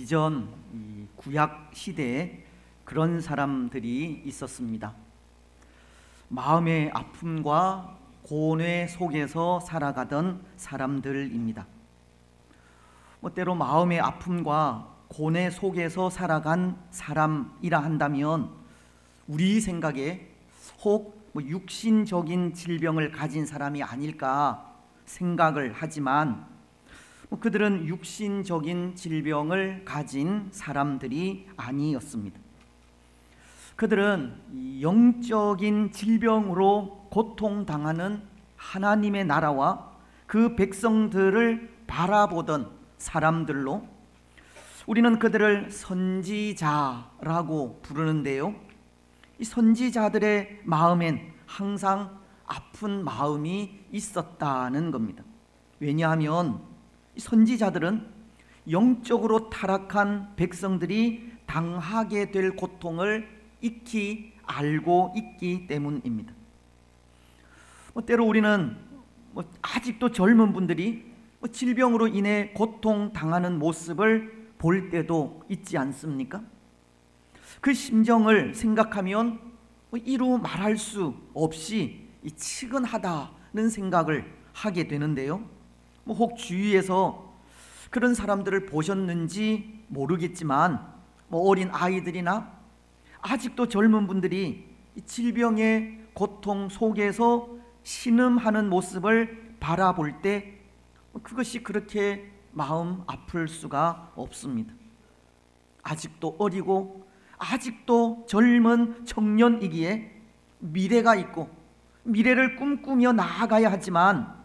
이전 이 구약 시대에 그런 사람들이 있었습니다. 마음의 아픔과 고뇌 속에서 살아가던 사람들입니다. 때로 마음의 아픔과 고뇌 속에서 살아간 사람이라 한다면 우리 생각에 혹 육신적인 질병을 가진 사람이 아닐까 생각을 하지만 그들은 육신적인 질병을 가진 사람들이 아니었습니다. 그들은 영적인 질병으로 고통당하는 하나님의 나라와 그 백성들을 바라보던 사람들로 우리는 그들을 선지자라고 부르는데요, 이 선지자들의 마음엔 항상 아픈 마음이 있었다는 겁니다. 왜냐하면 이 선지자들은 영적으로 타락한 백성들이 당하게 될 고통을 익히 알고 있기 때문입니다. 때로 우리는 아직도 젊은 분들이 질병으로 인해 고통당하는 모습을 볼 때도 있지 않습니까? 그 심정을 생각하면 이루 말할 수 없이 치근하다는 생각을 하게 되는데요, 혹 주위에서 그런 사람들을 보셨는지 모르겠지만 어린 아이들이나 아직도 젊은 분들이 질병의 고통 속에서 신음하는 모습을 바라볼 때 그것이 그렇게 마음 아플 수가 없습니다. 아직도 어리고 아직도 젊은 청년이기에 미래가 있고 미래를 꿈꾸며 나아가야 하지만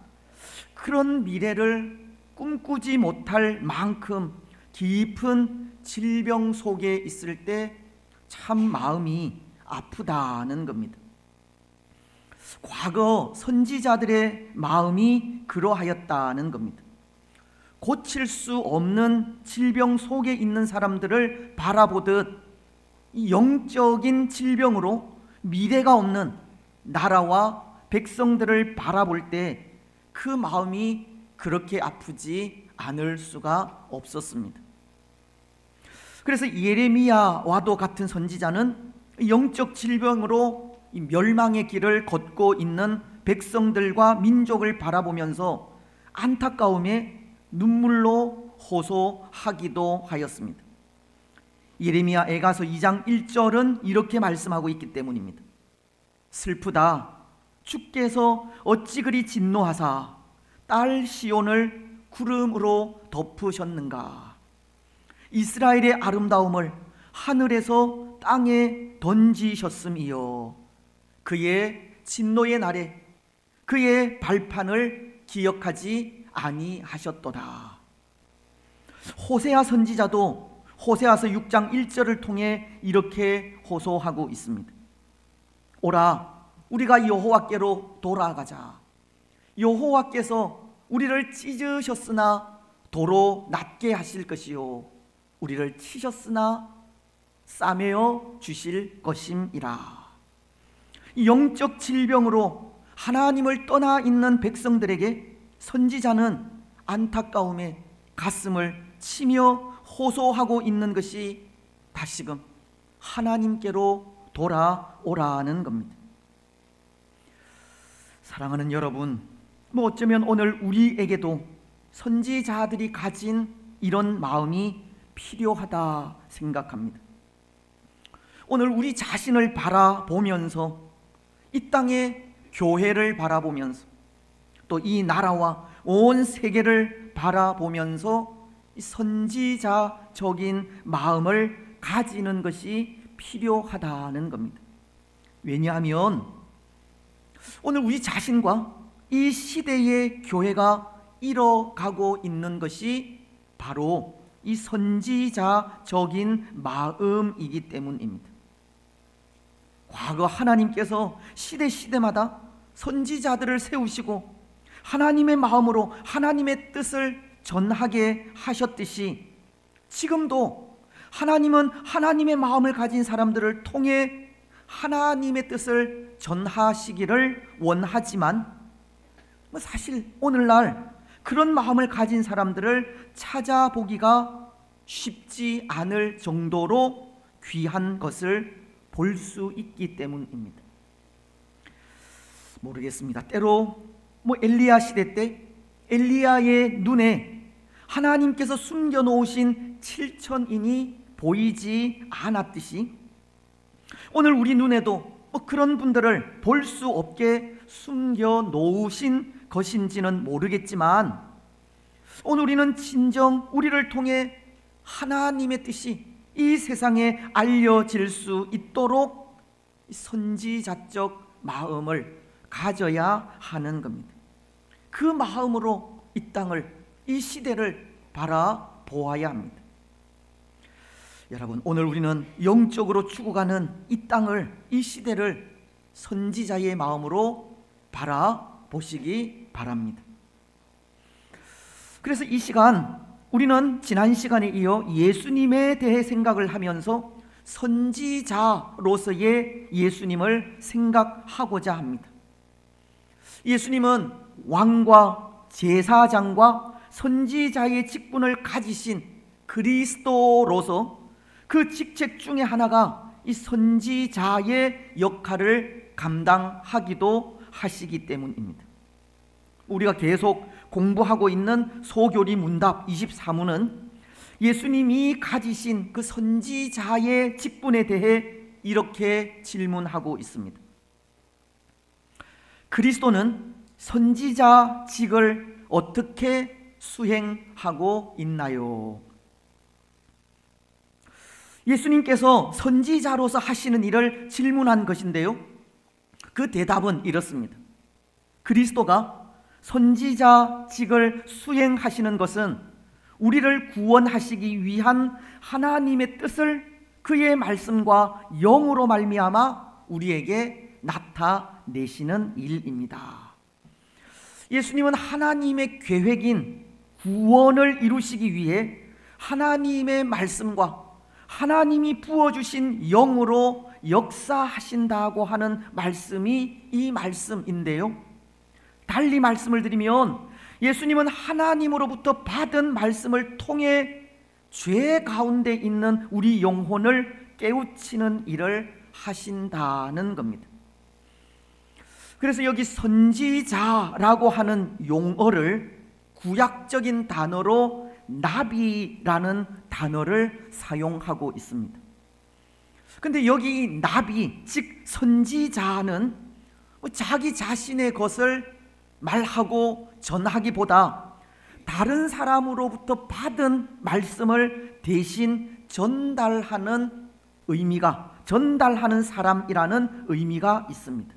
그런 미래를 꿈꾸지 못할 만큼 깊은 질병 속에 있을 때 참 마음이 아프다는 겁니다. 과거 선지자들의 마음이 그러하였다는 겁니다. 고칠 수 없는 질병 속에 있는 사람들을 바라보듯 영적인 질병으로 미래가 없는 나라와 백성들을 바라볼 때 그 마음이 그렇게 아프지 않을 수가 없었습니다. 그래서 예레미야와도 같은 선지자는 영적 질병으로 멸망의 길을 걷고 있는 백성들과 민족을 바라보면서 안타까움에 눈물로 호소하기도 하였습니다. 예레미야 애가서 2장 1절은 이렇게 말씀하고 있기 때문입니다. 슬프다. 주께서 어찌 그리 진노하사 딸 시온을 구름으로 덮으셨는가. 이스라엘의 아름다움을 하늘에서 땅에 던지셨음이요, 그의 진노의 날에 그의 발판을 기억하지 아니하셨도다. 호세아 선지자도 호세아서 6장 1절을 통해 이렇게 호소하고 있습니다. 오라, 우리가 여호와께로 돌아가자. 여호와께서 우리를 찢으셨으나 도로 낫게 하실 것이요, 우리를 치셨으나 싸매어 주실 것임이라. 영적 질병으로 하나님을 떠나 있는 백성들에게 선지자는 안타까움에 가슴을 치며 호소하고 있는 것이 다시금 하나님께로 돌아오라는 겁니다. 사랑하는 여러분, 어쩌면 오늘 우리에게도 선지자들이 가진 이런 마음이 필요하다 생각합니다. 오늘 우리 자신을 바라보면서 이 땅의 교회를 바라보면서 또 이 나라와 온 세계를 바라보면서 선지자적인 마음을 가지는 것이 필요하다는 겁니다. 왜냐하면 오늘 우리 자신과 이 시대의 교회가 잃어가고 있는 것이 바로 이 선지자적인 마음이기 때문입니다. 과거 하나님께서 시대마다 선지자들을 세우시고 하나님의 마음으로 하나님의 뜻을 전하게 하셨듯이 지금도 하나님은 하나님의 마음을 가진 사람들을 통해 하나님의 뜻을 전하시기를 원하지만 사실 오늘날 그런 마음을 가진 사람들을 찾아보기가 쉽지 않을 정도로 귀한 것을 볼 수 있기 때문입니다. 모르겠습니다. 때로 엘리야 시대 때 엘리야의 눈에 하나님께서 숨겨놓으신 7천인이 보이지 않았듯이 오늘 우리 눈에도 그런 분들을 볼 수 없게 숨겨놓으신 것인지는 모르겠지만 오늘 우리는 진정 우리를 통해 하나님의 뜻이 이 세상에 알려질 수 있도록 선지자적 마음을 가져야 하는 겁니다. 그 마음으로 이 땅을, 이 시대를 바라보아야 합니다. 여러분, 오늘 우리는 영적으로 죽어가는 이 땅을, 이 시대를 선지자의 마음으로 바라보시기 바랍니다. 그래서 이 시간 우리는 지난 시간에 이어 예수님에 대해 생각을 하면서 선지자로서의 예수님을 생각하고자 합니다. 예수님은 왕과 제사장과 선지자의 직분을 가지신 그리스도로서 그 직책 중에 하나가 이 선지자의 역할을 감당하기도 하시기 때문입니다. 우리가 계속 공부하고 있는 소교리 문답 24문은 예수님이 가지신 그 선지자의 직분에 대해 이렇게 질문하고 있습니다. 그리스도는 선지자직을 어떻게 수행하고 있나요? 예수님께서 선지자로서 하시는 일을 질문한 것인데요, 그 대답은 이렇습니다. 그리스도가 선지자직을 수행하시는 것은 우리를 구원하시기 위한 하나님의 뜻을 그의 말씀과 영으로 말미암아 우리에게 나타내시는 일입니다. 예수님은 하나님의 계획인 구원을 이루시기 위해 하나님의 말씀과 하나님이 부어주신 영으로 역사하신다고 하는 말씀이 이 말씀인데요, 달리 말씀을 드리면 예수님은 하나님으로부터 받은 말씀을 통해 죄 가운데 있는 우리 영혼을 깨우치는 일을 하신다는 겁니다. 그래서 여기 선지자라고 하는 용어를 구약적인 단어로 나비라는 단어를 사용하고 있습니다. 근데 여기 나비, 즉 선지자는 자기 자신의 것을 말하고 전하기보다 다른 사람으로부터 받은 말씀을 대신 전달하는 의미가, 전달하는 사람이라는 의미가 있습니다.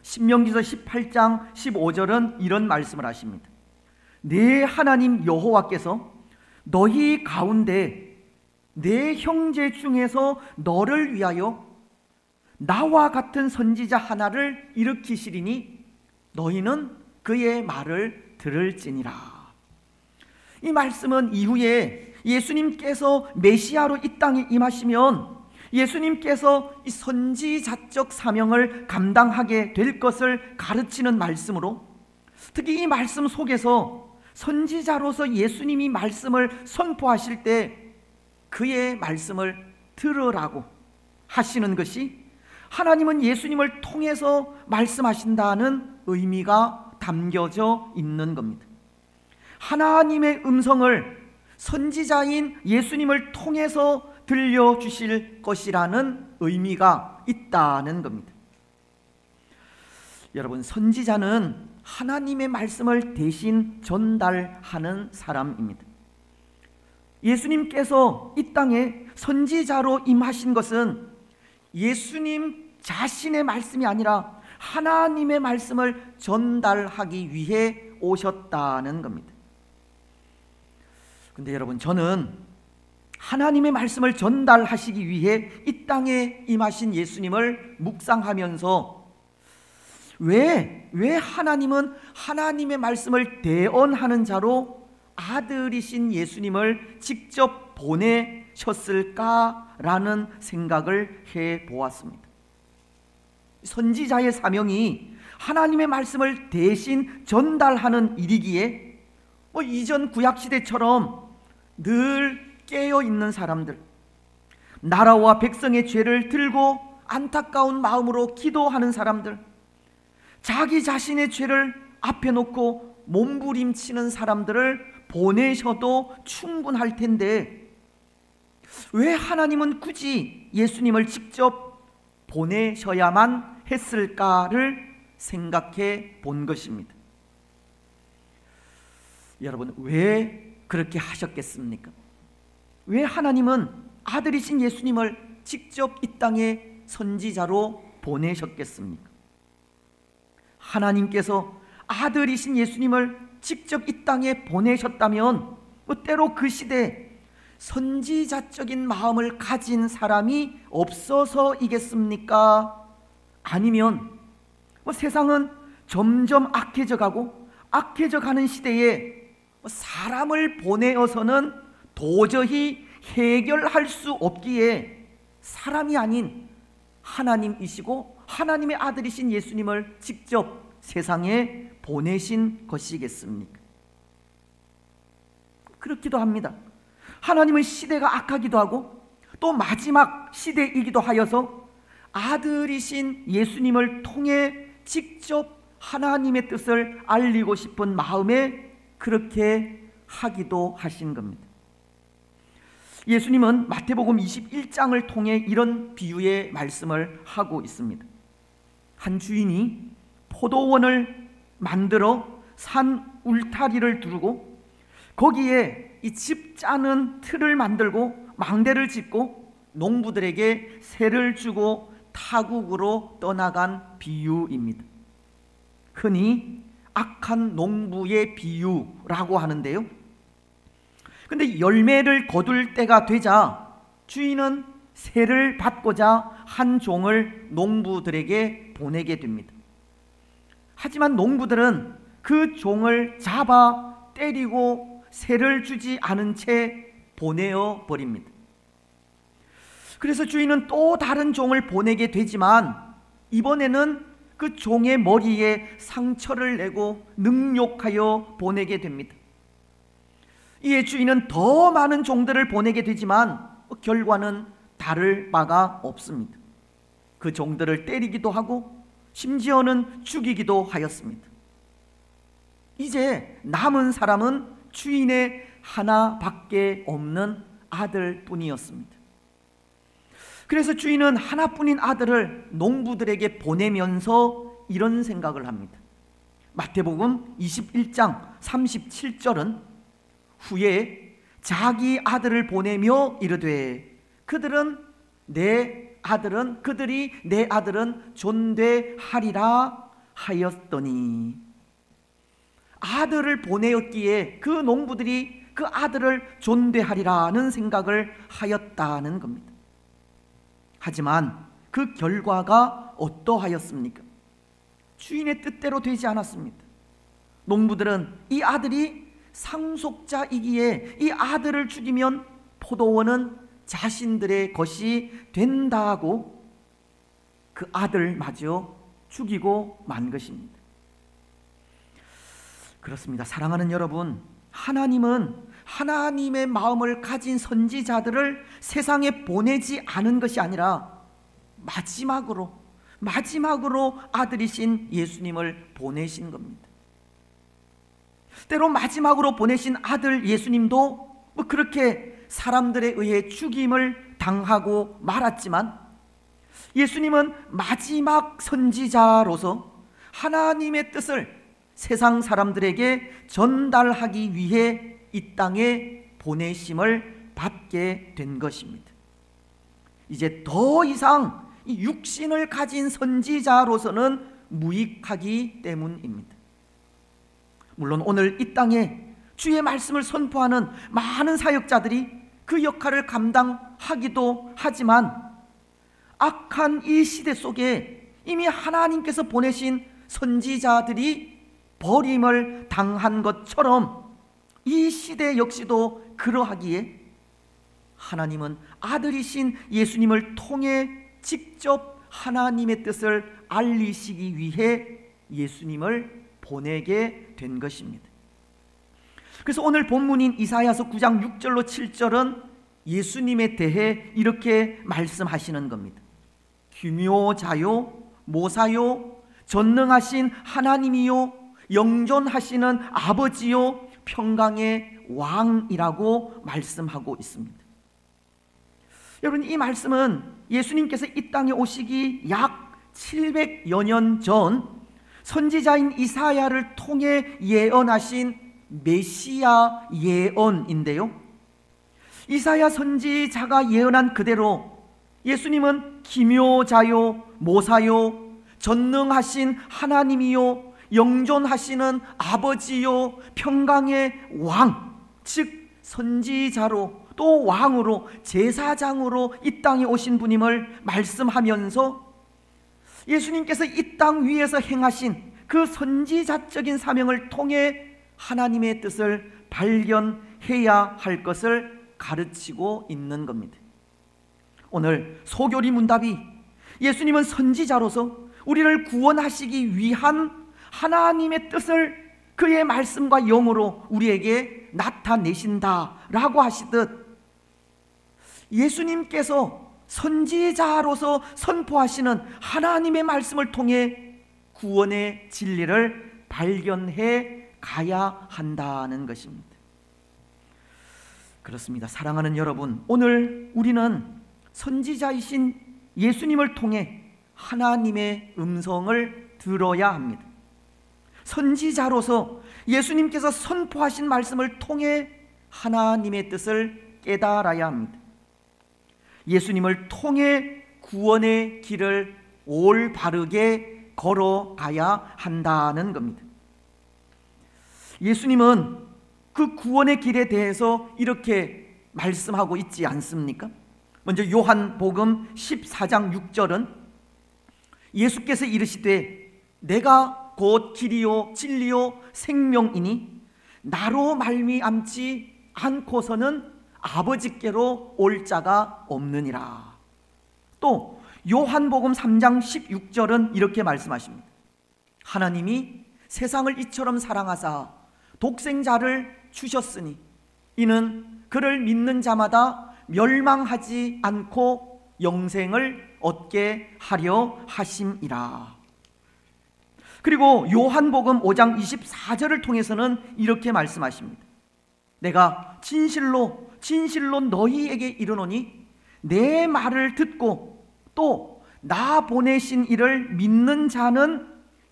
신명기서 18장 15절은 이런 말씀을 하십니다. 내 하나님 여호와께서 너희 가운데 내 형제 중에서 너를 위하여 나와 같은 선지자 하나를 일으키시리니 너희는 그의 말을 들을지니라. 이 말씀은 이후에 예수님께서 메시아로 이 땅에 임하시면 예수님께서 이 선지자적 사명을 감당하게 될 것을 가르치는 말씀으로, 특히 이 말씀 속에서 선지자로서 예수님이 말씀을 선포하실 때 그의 말씀을 들으라고 하시는 것이 하나님은 예수님을 통해서 말씀하신다는 의미가 담겨져 있는 겁니다. 하나님의 음성을 선지자인 예수님을 통해서 들려주실 것이라는 의미가 있다는 겁니다. 여러분, 선지자는 하나님의 말씀을 대신 전달하는 사람입니다. 예수님께서 이 땅에 선지자로 임하신 것은 예수님 자신의 말씀이 아니라 하나님의 말씀을 전달하기 위해 오셨다는 겁니다. 근데 여러분, 저는 하나님의 말씀을 전달하시기 위해 이 땅에 임하신 예수님을 묵상하면서 왜 하나님은 하나님의 말씀을 대언하는 자로 아들이신 예수님을 직접 보내셨을까라는 생각을 해보았습니다. 선지자의 사명이 하나님의 말씀을 대신 전달하는 일이기에 이전 구약시대처럼 늘 깨어 있는 사람들, 나라와 백성의 죄를 들고 안타까운 마음으로 기도하는 사람들, 자기 자신의 죄를 앞에 놓고 몸부림치는 사람들을 보내셔도 충분할 텐데 왜 하나님은 굳이 예수님을 직접 보내셔야만 했을까를 생각해 본 것입니다. 여러분, 왜 그렇게 하셨겠습니까? 왜 하나님은 아들이신 예수님을 직접 이 땅에 선지자로 보내셨겠습니까? 하나님께서 아들이신 예수님을 직접 이 땅에 보내셨다면 때로 그 시대에 선지자적인 마음을 가진 사람이 없어서이겠습니까? 아니면 세상은 점점 악해져 가고 악해져 가는 시대에 사람을 보내어서는 도저히 해결할 수 없기에 사람이 아닌 하나님이시고 하나님의 아들이신 예수님을 직접 세상에 보내신 것이겠습니까? 그렇기도 합니다. 하나님은 시대가 악하기도 하고 또 마지막 시대이기도 하여서 아들이신 예수님을 통해 직접 하나님의 뜻을 알리고 싶은 마음에 그렇게 하기도 하신 겁니다. 예수님은 마태복음 21장을 통해 이런 비유의 말씀을 하고 있습니다. 한 주인이 포도원을 만들어 산 울타리를 두르고 거기에 이 집 짜는 틀을 만들고 망대를 짓고 농부들에게 세를 주고 타국으로 떠나간 비유입니다. 흔히 악한 농부의 비유라고 하는데요, 근데 열매를 거둘 때가 되자 주인은 세를 받고자 한 종을 농부들에게 보내게 됩니다. 하지만 농부들은 그 종을 잡아 때리고 세를 주지 않은 채 보내어 버립니다. 그래서 주인은 또 다른 종을 보내게 되지만 이번에는 그 종의 머리에 상처를 내고 능욕하여 보내게 됩니다. 이에 주인은 더 많은 종들을 보내게 되지만 결과는 다를 바가 없습니다. 그 종들을 때리기도 하고 심지어는 죽이기도 하였습니다. 이제 남은 사람은 주인의 하나밖에 없는 아들뿐이었습니다. 그래서 주인은 하나뿐인 아들을 농부들에게 보내면서 이런 생각을 합니다. 마태복음 21장 37절은 후에 자기 아들을 보내며 이르되 그들이 내 아들은 존대하리라 하였더니, 아들을 보내었기에 그 농부들이 그 아들을 존대하리라는 생각을 하였다는 겁니다. 하지만 그 결과가 어떠하였습니까? 주인의 뜻대로 되지 않았습니다. 농부들은 이 아들이 상속자이기에 이 아들을 죽이면 포도원은 자신들의 것이 된다고 그 아들마저 죽이고 만 것입니다. 그렇습니다. 사랑하는 여러분, 하나님은 하나님의 마음을 가진 선지자들을 세상에 보내지 않은 것이 아니라 마지막으로 아들이신 예수님을 보내신 겁니다. 때로 마지막으로 보내신 아들 예수님도 그렇게 사람들에 의해 죽임을 당하고 말았지만 예수님은 마지막 선지자로서 하나님의 뜻을 세상 사람들에게 전달하기 위해 이 땅에 보내심을 받게 된 것입니다. 이제 더 이상 이 육신을 가진 선지자로서는 무익하기 때문입니다. 물론 오늘 이 땅에 주의 말씀을 선포하는 많은 사역자들이 그 역할을 감당하기도 하지만 악한 이 시대 속에 이미 하나님께서 보내신 선지자들이 버림을 당한 것처럼 이 시대 역시도 그러하기에 하나님은 아들이신 예수님을 통해 직접 하나님의 뜻을 알리시기 위해 예수님을 보내게 된 것입니다. 그래서 오늘 본문인 이사야서 9장 6절로 7절은 예수님에 대해 이렇게 말씀하시는 겁니다. 규묘자요, 모사요, 전능하신 하나님이요, 영존하시는 아버지요, 평강의 왕이라고 말씀하고 있습니다. 여러분, 이 말씀은 예수님께서 이 땅에 오시기 약 700여 년 전 선지자인 이사야를 통해 예언하신 메시아 예언인데요, 이사야 선지자가 예언한 그대로 예수님은 기묘자요, 모사요, 전능하신 하나님이요, 영존하시는 아버지요, 평강의 왕, 즉 선지자로 또 왕으로, 제사장으로 이 땅에 오신 분임을 말씀하면서 예수님께서 이 땅 위에서 행하신 그 선지자적인 사명을 통해 하나님의 뜻을 발견해야 할 것을 가르치고 있는 겁니다. 오늘 소교리 문답이 예수님은 선지자로서 우리를 구원하시기 위한 하나님의 뜻을 그의 말씀과 영으로 우리에게 나타내신다라고 하시듯, 예수님께서 선지자로서 선포하시는 하나님의 말씀을 통해 구원의 진리를 발견해 가야 한다는 것입니다. 그렇습니다. 사랑하는 여러분, 오늘 우리는 선지자이신 예수님을 통해 하나님의 음성을 들어야 합니다. 선지자로서 예수님께서 선포하신 말씀을 통해 하나님의 뜻을 깨달아야 합니다. 예수님을 통해 구원의 길을 올바르게 걸어가야 한다는 겁니다. 예수님은 그 구원의 길에 대해서 이렇게 말씀하고 있지 않습니까? 먼저 요한복음 14장 6절은 예수께서 이르시되 내가 곧 길이요 진리요 생명이니 나로 말미암지 않고서는 아버지께로 올 자가 없느니라. 또 요한복음 3장 16절은 이렇게 말씀하십니다. 하나님이 세상을 이처럼 사랑하사 독생자를 주셨으니 이는 그를 믿는 자마다 멸망하지 않고 영생을 얻게 하려 하심이라. 그리고 요한복음 5장 24절을 통해서는 이렇게 말씀하십니다. 내가 진실로 너희에게 이르노니 내 말을 듣고 또 나 보내신 이를 믿는 자는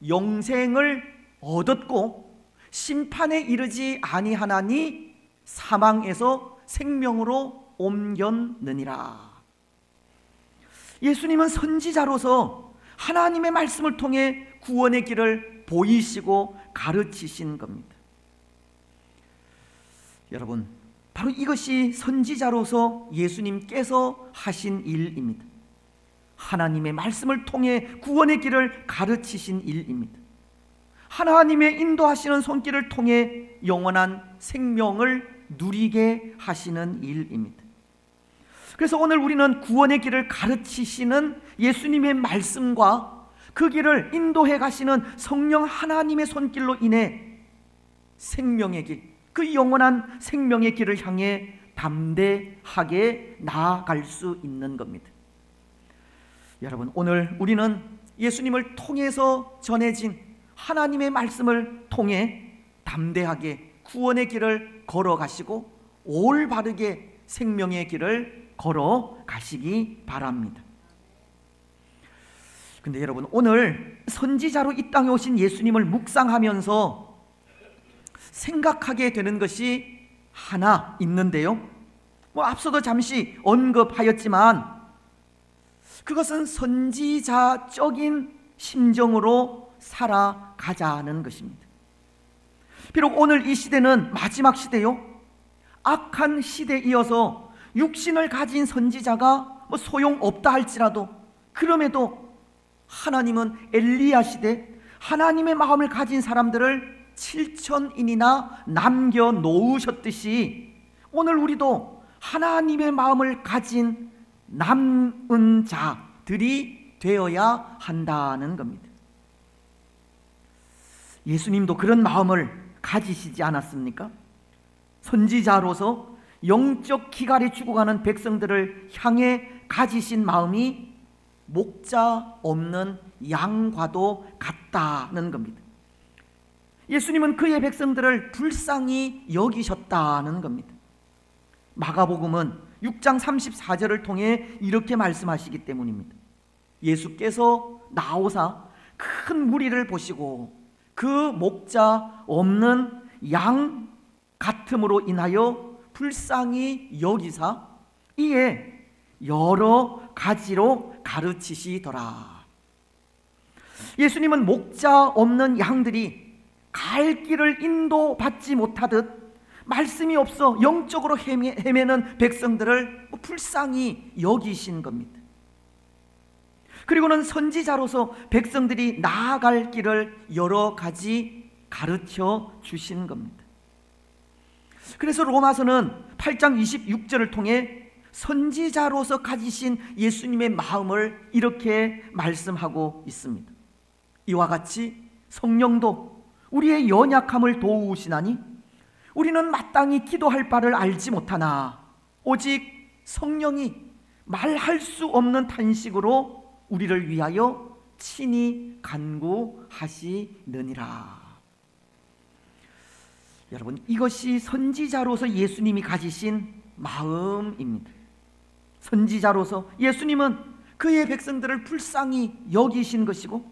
영생을 얻었고 심판에 이르지 아니하나니 사망에서 생명으로 옮겼느니라. 예수님은 선지자로서 하나님의 말씀을 통해 구원의 길을 보이시고 가르치신 겁니다. 여러분, 바로 이것이 선지자로서 예수님께서 하신 일입니다. 하나님의 말씀을 통해 구원의 길을 가르치신 일입니다. 하나님의 인도하시는 손길을 통해 영원한 생명을 누리게 하시는 일입니다. 그래서 오늘 우리는 구원의 길을 가르치시는 예수님의 말씀과 그 길을 인도해 가시는 성령 하나님의 손길로 인해 생명의 길, 그 영원한 생명의 길을 향해 담대하게 나아갈 수 있는 겁니다. 여러분, 오늘 우리는 예수님을 통해서 전해진 하나님의 말씀을 통해 담대하게 구원의 길을 걸어가시고 올바르게 생명의 길을 걸어가시기 바랍니다. 근데 여러분, 오늘 선지자로 이 땅에 오신 예수님을 묵상하면서 생각하게 되는 것이 하나 있는데요, 앞서도 잠시 언급하였지만 그것은 선지자적인 심정으로 살아가자는 것입니다. 비록 오늘 이 시대는 마지막 시대요, 악한 시대이어서 육신을 가진 선지자가 소용없다 할지라도, 그럼에도 하나님은 엘리야 시대 하나님의 마음을 가진 사람들을 7,000인이나 남겨놓으셨듯이 오늘 우리도 하나님의 마음을 가진 남은 자들이 되어야 한다는 겁니다. 예수님도 그런 마음을 가지시지 않았습니까? 선지자로서 영적 기갈에 죽어가는 백성들을 향해 가지신 마음이 목자 없는 양과도 같다는 겁니다. 예수님은 그의 백성들을 불쌍히 여기셨다는 겁니다. 마가복음은 6장 34절을 통해 이렇게 말씀하시기 때문입니다. 예수께서 나오사 큰 무리를 보시고 그 목자 없는 양 같음으로 인하여 불쌍히 여기사 이에 여러 가지로 가르치시더라. 예수님은 목자 없는 양들이 갈 길을 인도받지 못하듯 말씀이 없어 영적으로 헤매는 백성들을 불쌍히 여기신 겁니다. 그리고는 선지자로서 백성들이 나아갈 길을 여러 가지 가르쳐 주신 겁니다. 그래서 로마서는 8장 26절을 통해 선지자로서 가지신 예수님의 마음을 이렇게 말씀하고 있습니다. 이와 같이 성령도 우리의 연약함을 도우시나니 우리는 마땅히 기도할 바를 알지 못하나 오직 성령이 말할 수 없는 탄식으로 우리를 위하여 친히 간구하시느니라. 여러분, 이것이 선지자로서 예수님이 가지신 마음입니다. 선지자로서 예수님은 그의 백성들을 불쌍히 여기신 것이고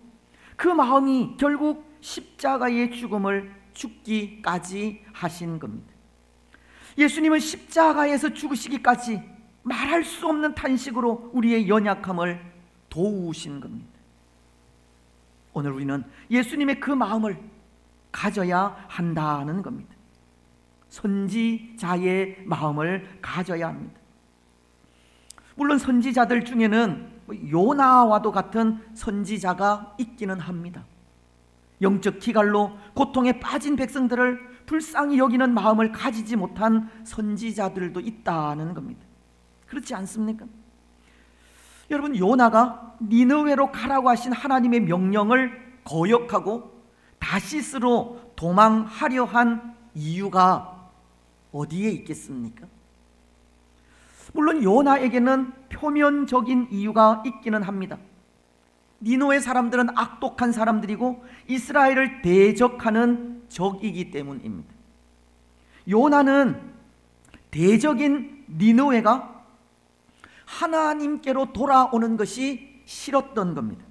그 마음이 결국 십자가의 죽음을 죽기까지 하신 겁니다. 예수님은 십자가에서 죽으시기까지 말할 수 없는 탄식으로 우리의 연약함을 도우신 겁니다. 오늘 우리는 예수님의 그 마음을 가져야 한다는 겁니다. 선지자의 마음을 가져야 합니다. 물론 선지자들 중에는 요나와도 같은 선지자가 있기는 합니다. 영적 기갈로 고통에 빠진 백성들을 불쌍히 여기는 마음을 가지지 못한 선지자들도 있다는 겁니다. 그렇지 않습니까? 여러분, 요나가 니느웨로 가라고 하신 하나님의 명령을 거역하고 다시스로 도망하려 한 이유가 어디에 있겠습니까? 물론 요나에게는 표면적인 이유가 있기는 합니다. 니느웨 사람들은 악독한 사람들이고 이스라엘을 대적하는 적이기 때문입니다. 요나는 대적인 니느웨가 하나님께로 돌아오는 것이 싫었던 겁니다.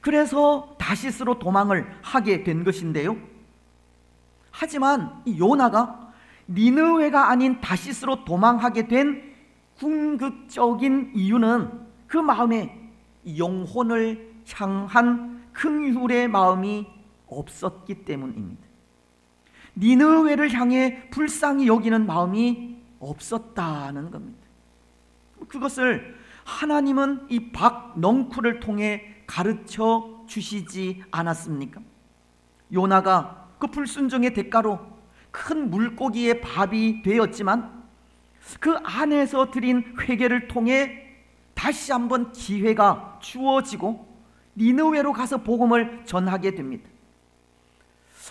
그래서 다시스로 도망을 하게 된 것인데요. 하지만 이 요나가 니느웨가 아닌 다시스로 도망하게 된 궁극적인 이유는 그 마음에 영혼을 향한 긍휼의 마음이 없었기 때문입니다. 니느웨를 향해 불쌍히 여기는 마음이 없었다는 겁니다. 그것을 하나님은 이 박넝쿨을 통해 가르쳐 주시지 않았습니까? 요나가 그 불순종의 대가로 큰 물고기의 밥이 되었지만 그 안에서 드린 회개를 통해 다시 한번 기회가 주어지고 니느웨로 가서 복음을 전하게 됩니다.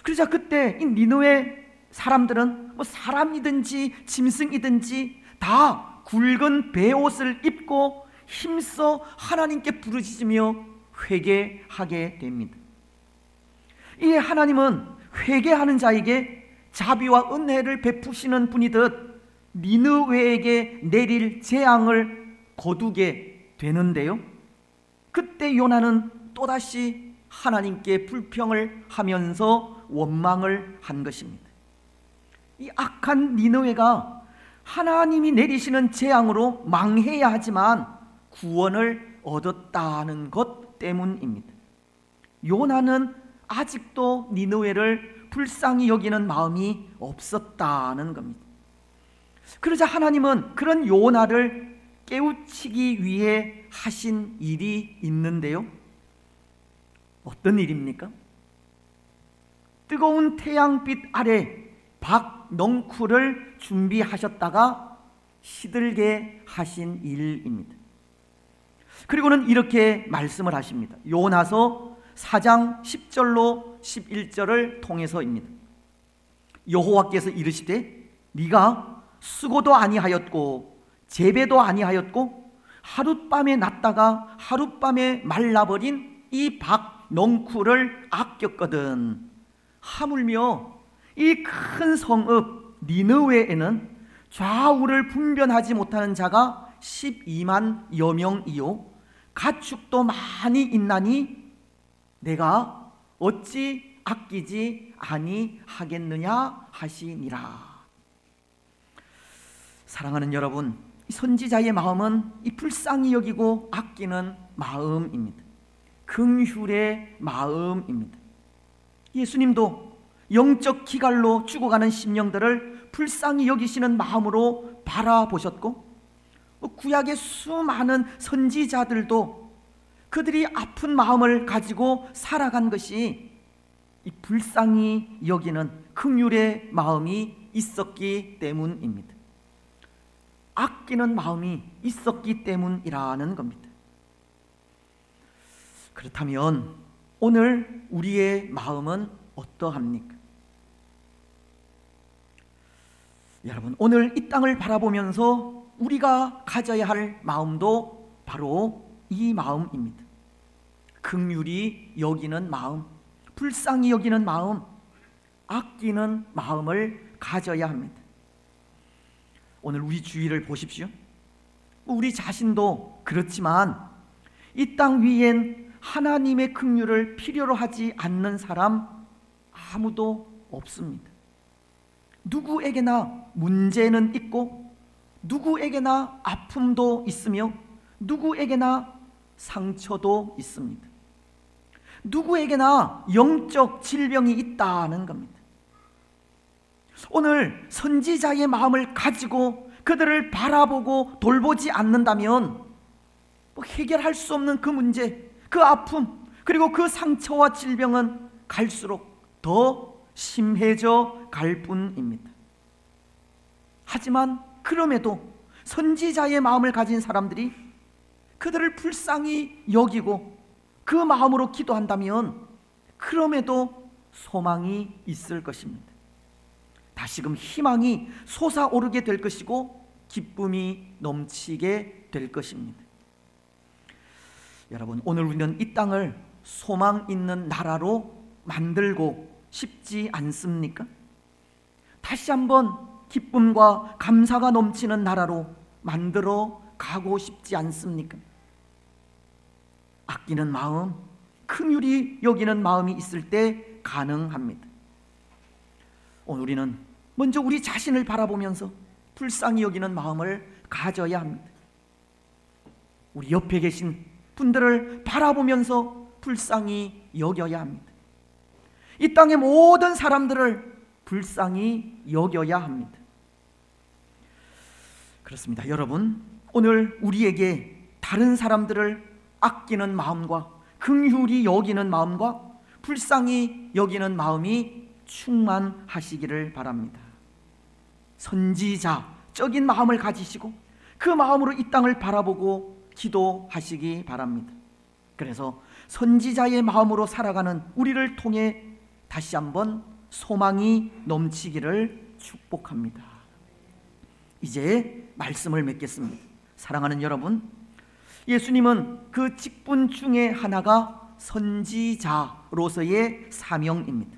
그러자 그때 이 니느웨 사람들은 사람이든지 짐승이든지 다 굵은 베옷을 입고 힘써 하나님께 부르짖으며 회개하게 됩니다. 이에 하나님은 회개하는 자에게 자비와 은혜를 베푸시는 분이듯 니느웨에게 내릴 재앙을 거두게 되는데요. 그때 요나는 또다시 하나님께 불평을 하면서 원망을 한 것입니다. 이 악한 니느웨가 하나님이 내리시는 재앙으로 망해야 하지만 구원을 얻었다는 것 때문입니다. 요나는 아직도 니느웨를 불쌍히 여기는 마음이 없었다는 겁니다. 그러자 하나님은 그런 요나를 깨우치기 위해 하신 일이 있는데요. 어떤 일입니까? 뜨거운 태양빛 아래 박넝쿨을 준비하셨다가 시들게 하신 일입니다. 그리고는 이렇게 말씀을 하십니다. 요나서 4장 10절로 11절을 통해서입니다. 여호와께서 이르시되 네가 수고도 아니하였고 재배도 아니하였고 하룻밤에 났다가 하룻밤에 말라버린 이 박넝쿨을 아꼈거든. 하물며 이 큰 성읍 니느웨에는 좌우를 분별하지 못하는 자가 12만여 명이요 가축도 많이 있나니 내가 어찌 아끼지 아니하겠느냐 하시니라. 사랑하는 여러분, 선지자의 마음은 이 불쌍히 여기고 아끼는 마음입니다. 긍휼의 마음입니다. 예수님도 영적 기갈로 죽어가는 심령들을 불쌍히 여기시는 마음으로 바라보셨고, 구약의 수많은 선지자들도 그들이 아픈 마음을 가지고 살아간 것이 이 불쌍히 여기는 긍휼의 마음이 있었기 때문입니다. 아끼는 마음이 있었기 때문이라는 겁니다. 그렇다면 오늘 우리의 마음은 어떠합니까? 여러분, 오늘 이 땅을 바라보면서 우리가 가져야 할 마음도 바로 이 마음입니다. 긍휼히 여기는 마음, 불쌍히 여기는 마음, 아끼는 마음을 가져야 합니다. 오늘 우리 주위를 보십시오. 우리 자신도 그렇지만 이 땅 위엔 하나님의 긍휼을 필요로 하지 않는 사람 아무도 없습니다. 누구에게나 문제는 있고 누구에게나 아픔도 있으며 누구에게나 상처도 있습니다. 누구에게나 영적 질병이 있다는 겁니다. 오늘 선지자의 마음을 가지고 그들을 바라보고 돌보지 않는다면 해결할 수 없는 그 문제, 그 아픔, 그리고 그 상처와 질병은 갈수록 더 심해져 갈 뿐입니다. 하지만 그럼에도 선지자의 마음을 가진 사람들이 그들을 불쌍히 여기고 그 마음으로 기도한다면 그럼에도 소망이 있을 것입니다. 다시금 희망이 솟아오르게 될 것이고 기쁨이 넘치게 될 것입니다. 여러분, 오늘 우리는 이 땅을 소망 있는 나라로 만들고 싶지 않습니까? 다시 한번 기쁨과 감사가 넘치는 나라로 만들어 가고 싶지 않습니까? 아끼는 마음, 긍휼히 여기는 마음이 있을 때 가능합니다. 오늘 우리는 먼저 우리 자신을 바라보면서 불쌍히 여기는 마음을 가져야 합니다. 우리 옆에 계신 분들을 바라보면서 불쌍히 여겨야 합니다. 이 땅의 모든 사람들을 불쌍히 여겨야 합니다. 그렇습니다. 여러분, 오늘 우리에게 다른 사람들을 아끼는 마음과 긍휼히 여기는 마음과 불쌍히 여기는 마음이 충만하시기를 바랍니다. 선지자적인 마음을 가지시고 그 마음으로 이 땅을 바라보고 기도하시기 바랍니다. 그래서 선지자의 마음으로 살아가는 우리를 통해 다시 한번 소망이 넘치기를 축복합니다. 이제 말씀을 맺겠습니다. 사랑하는 여러분, 예수님은 그 직분 중에 하나가 선지자로서의 사명입니다.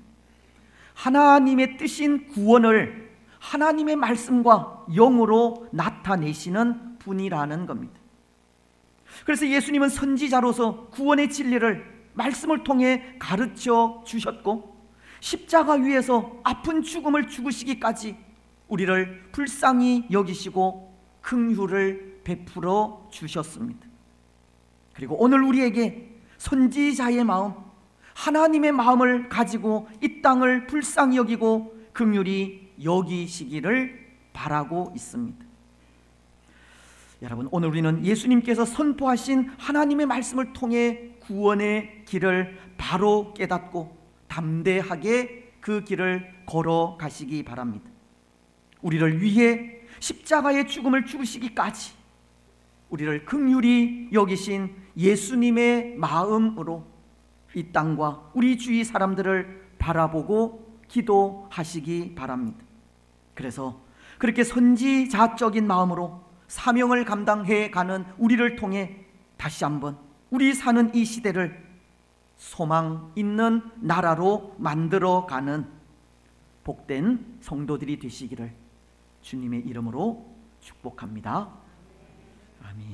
하나님의 뜻인 구원을 하나님의 말씀과 영으로 나타내시는 분이라는 겁니다. 그래서 예수님은 선지자로서 구원의 진리를 말씀을 통해 가르쳐 주셨고 십자가 위에서 아픈 죽음을 죽으시기까지 우리를 불쌍히 여기시고 긍휼을 베풀어 주셨습니다. 그리고 오늘 우리에게 선지자의 마음, 하나님의 마음을 가지고 이 땅을 불쌍히 여기고 긍휼히 여기시기를 바라고 있습니다. 여러분, 오늘 우리는 예수님께서 선포하신 하나님의 말씀을 통해 구원의 길을 바로 깨닫고 담대하게 그 길을 걸어가시기 바랍니다. 우리를 위해 십자가의 죽음을 죽으시기까지 우리를 긍휼히 여기신 예수님의 마음으로 이 땅과 우리 주위 사람들을 바라보고 기도하시기 바랍니다. 그래서 그렇게 선지자적인 마음으로 사명을 감당해 가는 우리를 통해 다시 한번 우리 사는 이 시대를 소망 있는 나라로 만들어가는 복된 성도들이 되시기를 주님의 이름으로 축복합니다. 아멘.